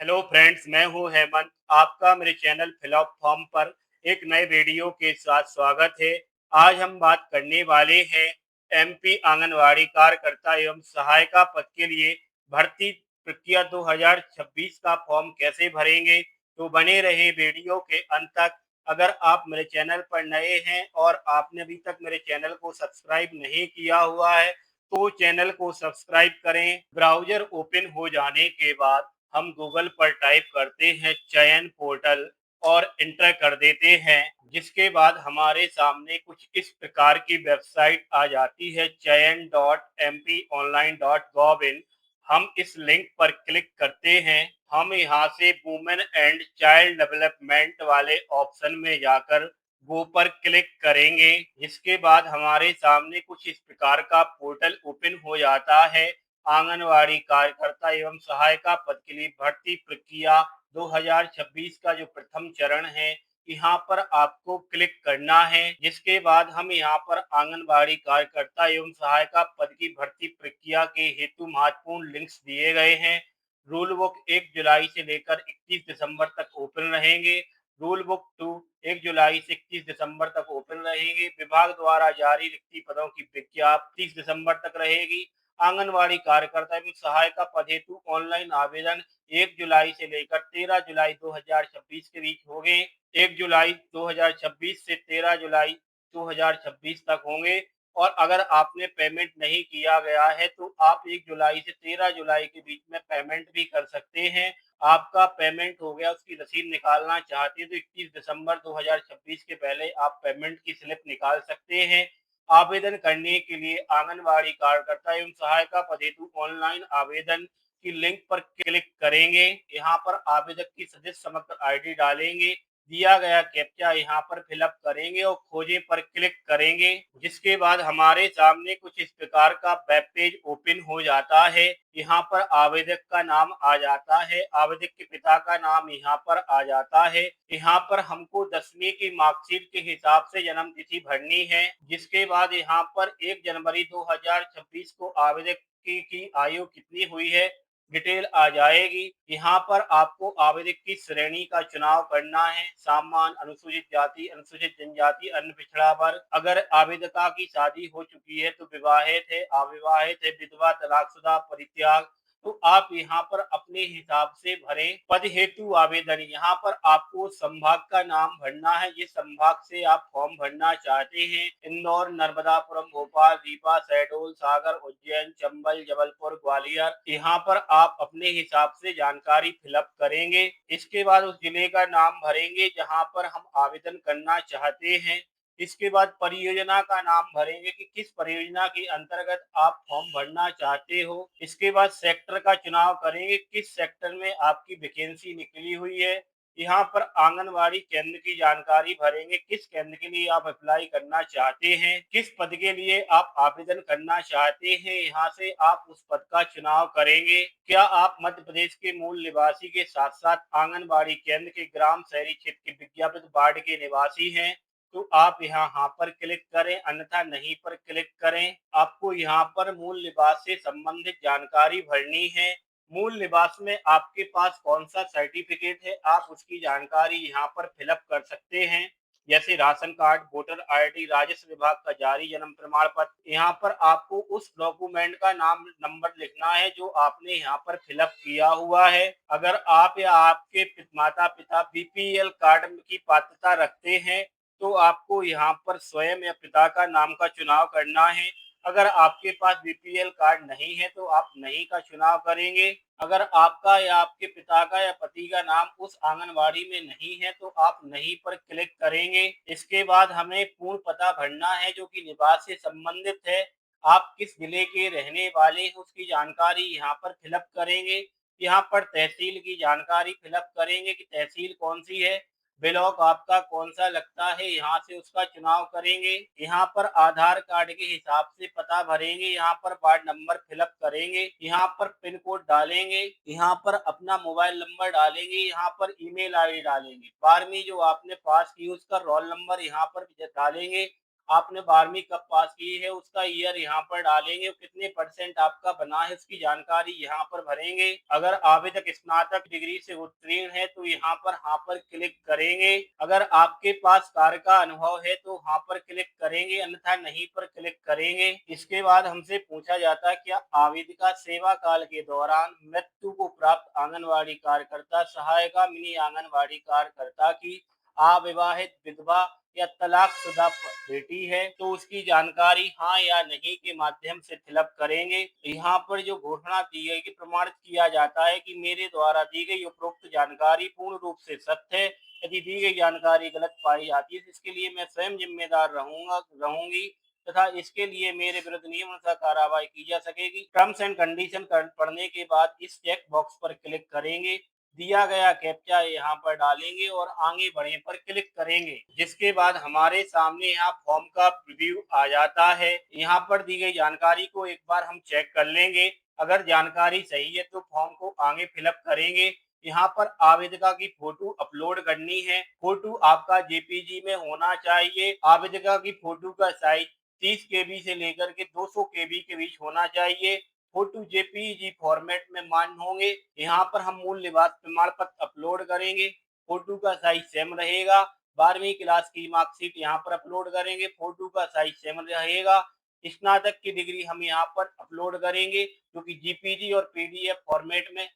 Hello friends, मैं हूं हेमंत। आपका मेरे चैनल फिलॉप फॉर्म पर एक नए वीडियो के साथ स्वागत है। आज हम बात करने वाले हैं एमपी आंगनवाड़ी कार्यकर्ता एवं सहायिका पद के लिए भर्ती प्रक्रिया 2026 का फॉर्म कैसे भरेंगे। तो बने रहे वीडियो के अंत तक। अगर आप मेरे चैनल पर नए हैं और आपने अभी तक मेरे चैनल को सब्सक्राइब नहीं किया हुआ है तो चैनल को सब्सक्राइब करें। ब्राउजर ओपन हो जाने के बाद हम गूगल पर टाइप करते हैं चयन पोर्टल और इंटर कर देते हैं, जिसके बाद हमारे सामने कुछ इस प्रकार की वेबसाइट आ जाती है chayan.mponline.gov.in। हम इस लिंक पर क्लिक करते हैं। हम यहां से वुमेन एंड चाइल्ड डेवलपमेंट वाले ऑप्शन में जाकर वो पर क्लिक करेंगे, जिसके बाद हमारे सामने कुछ इस प्रकार का पोर्टल ओपन हो जाता है। आंगनवाड़ी कार्यकर्ता एवं सहायिका पद के लिए भर्ती प्रक्रिया 2026 का जो प्रथम चरण है, यहाँ पर आपको क्लिक करना है। जिसके बाद हम यहाँ पर आंगनबाड़ी कार्यकर्ता एवं सहायिका पद की भर्ती प्रक्रिया के हेतु महत्वपूर्ण लिंक्स दिए गए हैं। रूल बुक 1 जुलाई से लेकर 31 दिसंबर तक ओपन रहेंगे। रूल बुक 2 1 जुलाई से 31 दिसंबर तक ओपन रहेंगे। विभाग द्वारा जारी रिक्ति पदों की प्रक्रिया 30 दिसंबर तक रहेगी। आंगनवाड़ी कार्यकर्ता एवं सहायिका पद हेतु ऑनलाइन आवेदन 1 जुलाई से लेकर 13 जुलाई 2026 के बीच होंगे। 1 जुलाई 2026 से 13 जुलाई 2026 तक होंगे। और अगर आपने पेमेंट नहीं किया गया है तो आप 1 जुलाई से 13 जुलाई के बीच में पेमेंट भी कर सकते हैं। आपका पेमेंट हो गया, उसकी रसीद निकालना चाहते हैं तो 21 दिसंबर 2026 के पहले आप पेमेंट की स्लिप निकाल सकते हैं। आवेदन करने के लिए आंगनवाड़ी कार्यकर्ता एवं सहायिका पद हेतु ऑनलाइन आवेदन की लिंक पर क्लिक करेंगे। यहाँ पर आवेदक की सदस्य समग्र आईडी डालेंगे। दिया गया कैप्चा यहाँ पर फिलअप करेंगे और खोजे पर क्लिक करेंगे, जिसके बाद हमारे सामने कुछ इस प्रकार का वेब पेज ओपन हो जाता है। यहाँ पर आवेदक का नाम आ जाता है, आवेदक के पिता का नाम यहाँ पर आ जाता है। यहाँ पर हमको 10वीं की मार्कशीट के हिसाब से जन्म तिथि भरनी है। जिसके बाद यहाँ पर 1 जनवरी 2026 को आवेदक की आयु कितनी हुई है डिटेल आ जाएगी। यहाँ पर आपको आवेदक की श्रेणी का चुनाव करना है। सामान्य, अनुसूचित जाति, अनुसूचित जनजाति, अन्य पिछड़ा वर्ग। अगर आवेदका की शादी हो चुकी है तो विवाहित है, अविवाहित है, विधवा, तलाकशुदा, परित्याग, तो आप यहाँ पर अपने हिसाब से भरें। पद हेतु आवेदन, यहाँ पर आपको संभाग का नाम भरना है, जिस संभाग से आप फॉर्म भरना चाहते हैं। इंदौर, नर्मदापुरम, भोपाल, रीवा, शहडोल, सागर, उज्जैन, चंबल, जबलपुर, ग्वालियर। यहाँ पर आप अपने हिसाब से जानकारी फिलअप करेंगे। इसके बाद उस जिले का नाम भरेंगे जहाँ पर हम आवेदन करना चाहते हैं। इसके बाद परियोजना का नाम भरेंगे कि किस परियोजना के अंतर्गत आप फॉर्म भरना चाहते हो। इसके बाद सेक्टर का चुनाव करेंगे, किस सेक्टर में आपकी वैकेंसी निकली हुई है। यहाँ पर आंगनवाड़ी केंद्र की जानकारी भरेंगे, किस केंद्र के लिए आप अप्लाई करना चाहते हैं, किस पद के लिए आप आवेदन करना चाहते हैं। यहाँ से आप उस पद का चुनाव करेंगे। क्या आप मध्य प्रदेश के मूल निवासी के साथ साथ आंगनबाड़ी केंद्र के ग्राम शहरी क्षेत्र के विज्ञापित वार्ड के निवासी हैं तो आप यहाँ पर क्लिक करें, अन्यथा नहीं पर क्लिक करें। आपको यहाँ पर मूल निवास से संबंधित जानकारी भरनी है। मूल निवास में आपके पास कौन सा सर्टिफिकेट है, आप उसकी जानकारी यहाँ पर फिलअप कर सकते हैं। जैसे राशन कार्ड, वोटर आईडी, राजस्व विभाग का जारी जन्म प्रमाण पत्र। यहाँ पर आपको उस डॉक्यूमेंट का नाम नंबर लिखना है जो आपने यहाँ पर फिलअप किया हुआ है। अगर आप या आपके माता पिता बीपीएल कार्ड की पात्रता रखते हैं तो आपको यहाँ पर स्वयं या पिता का नाम का चुनाव करना है। अगर आपके पास बीपीएल कार्ड नहीं है तो आप नहीं का चुनाव करेंगे। अगर आपका या आपके पिता का या पति का नाम उस आंगनवाड़ी में नहीं है तो आप नहीं पर क्लिक करेंगे। इसके बाद हमें पूर्ण पता भरना है जो कि निवास से संबंधित है। आप किस जिले के रहने वाले हैं उसकी जानकारी यहाँ पर फिलअप करेंगे। यहाँ पर तहसील की जानकारी फिलअप करेंगे कि तहसील कौन सी है। ब्लॉक आपका कौन सा लगता है, यहाँ से उसका चुनाव करेंगे। यहाँ पर आधार कार्ड के हिसाब से पता भरेंगे। यहाँ पर वार्ड नंबर फिलअप करेंगे। यहाँ पर पिन कोड डालेंगे। यहाँ पर अपना मोबाइल नंबर डालेंगे। यहाँ पर ईमेल आईडी डालेंगे। 12वीं जो आपने पास की उसका रोल नंबर यहाँ पर डालेंगे। आपने 12वीं कब पास की है, उसका ईयर यहाँ पर डालेंगे, कितने परसेंट आपका बना है उसकी जानकारी यहाँ पर भरेंगे। अगर आवेदक स्नातक डिग्री से उत्तीर्ण है तो यहाँ पर हाँ पर क्लिक करेंगे। अगर आपके पास कार्य का अनुभव है तो हाँ पर क्लिक करेंगे, अन्यथा नहीं पर क्लिक करेंगे। इसके बाद हमसे पूछा जाता है क्या आवेदिका सेवा काल के दौरान मृत्यु को प्राप्त आंगनवाड़ी कार्यकर्ता, सहायिका, मिनी आंगनवाड़ी कार्यकर्ता की अविवाहित विधवा या तलाकशुदा बेटी है तो उसकी जानकारी हाँ या नहीं के माध्यम से फिलअप करेंगे। यहाँ पर जो घोषणा दी गई कि प्रमाणित किया जाता है कि मेरे द्वारा दी गई उपरोक्त जानकारी पूर्ण रूप से सत्य है। यदि दी गई जानकारी गलत पाई जाती है तो इसके लिए मैं स्वयं जिम्मेदार रहूंगी तथा इसके लिए मेरे विरुद्ध नियमानुसार कार्रवाई की जा सकेगी। टर्म्स एंड कंडीशन पढ़ने के बाद इस चेक बॉक्स पर क्लिक करेंगे, दिया गया कैप्चा यहाँ पर डालेंगे और आगे बढ़े पर क्लिक करेंगे, जिसके बाद हमारे सामने यहाँ फॉर्म का प्रीव्यू आ जाता है। यहाँ पर दी गई जानकारी को एक बार हम चेक कर लेंगे। अगर जानकारी सही है तो फॉर्म को आगे फिलअप करेंगे। यहाँ पर आवेदिका की फोटो अपलोड करनी है। फोटो आपका जेपीजी में होना चाहिए। आवेदिका की फोटो का साइज 30 केबी से लेकर के 200 केबी के बीच होना चाहिए। फोटो जेपीजी फॉर्मेट में मान्य होंगे। यहाँ पर हम मूल निवास प्रमाण पत्र अपलोड करेंगे। फोटो का साइज सेम रहेगा। 12वीं क्लास की मार्कशीट यहाँ पर अपलोड करेंगे। फोटो का साइज सेम रहेगा। स्नातक की डिग्री हम यहाँ पर अपलोड करेंगे जो कि जीपीजी और पीडीएफ फॉर्मेट में।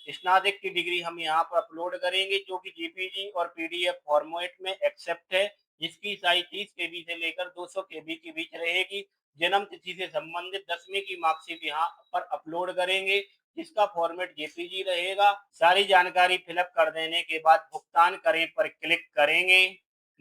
स्नातक की डिग्री हम यहाँ पर अपलोड करेंगे जो कि जीपीजी और पीडीएफ फॉर्मेट में एक्सेप्ट है, जिसकी साइज 30 केबी से लेकर 200 केबी के बीच रहेगी। जन्म तिथि से संबंधित 10वीं की मार्कशीट यहाँ पर अपलोड करेंगे जिसका फॉर्मेट जेपीजी रहेगा। सारी जानकारी फिलअप कर देने के बाद भुगतान करें पर क्लिक करेंगे।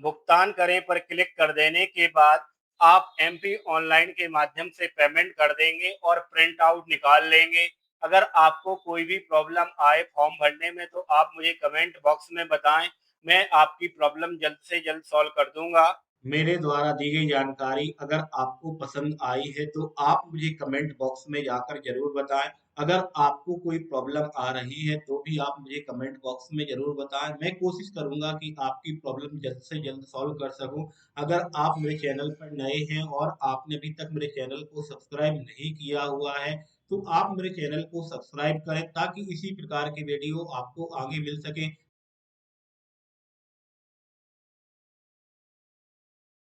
भुगतान करें पर क्लिक कर देने के बाद आप एमपी ऑनलाइन के माध्यम से पेमेंट कर देंगे और प्रिंट आउट निकाल लेंगे। अगर आपको कोई भी प्रॉब्लम आए फॉर्म भरने में तो आप मुझे कमेंट बॉक्स में बताएं, मैं आपकी प्रॉब्लम जल्द से जल्द सॉल्व कर दूंगा। मेरे द्वारा दी गई जानकारी अगर आपको पसंद आई है तो आप मुझे कमेंट बॉक्स में जाकर जरूर बताएं। अगर आपको कोई प्रॉब्लम आ रही है तो भी आप मुझे कमेंट बॉक्स में जरूर बताएं। मैं कोशिश करूंगा कि आपकी प्रॉब्लम जल्द से जल्द सॉल्व कर सकूं। अगर आप मेरे चैनल पर नए हैं और आपने अभी तक मेरे चैनल को सब्सक्राइब नहीं किया हुआ है तो आप मेरे चैनल को सब्सक्राइब करें ताकि इसी प्रकार की वीडियो आपको आगे मिल सके।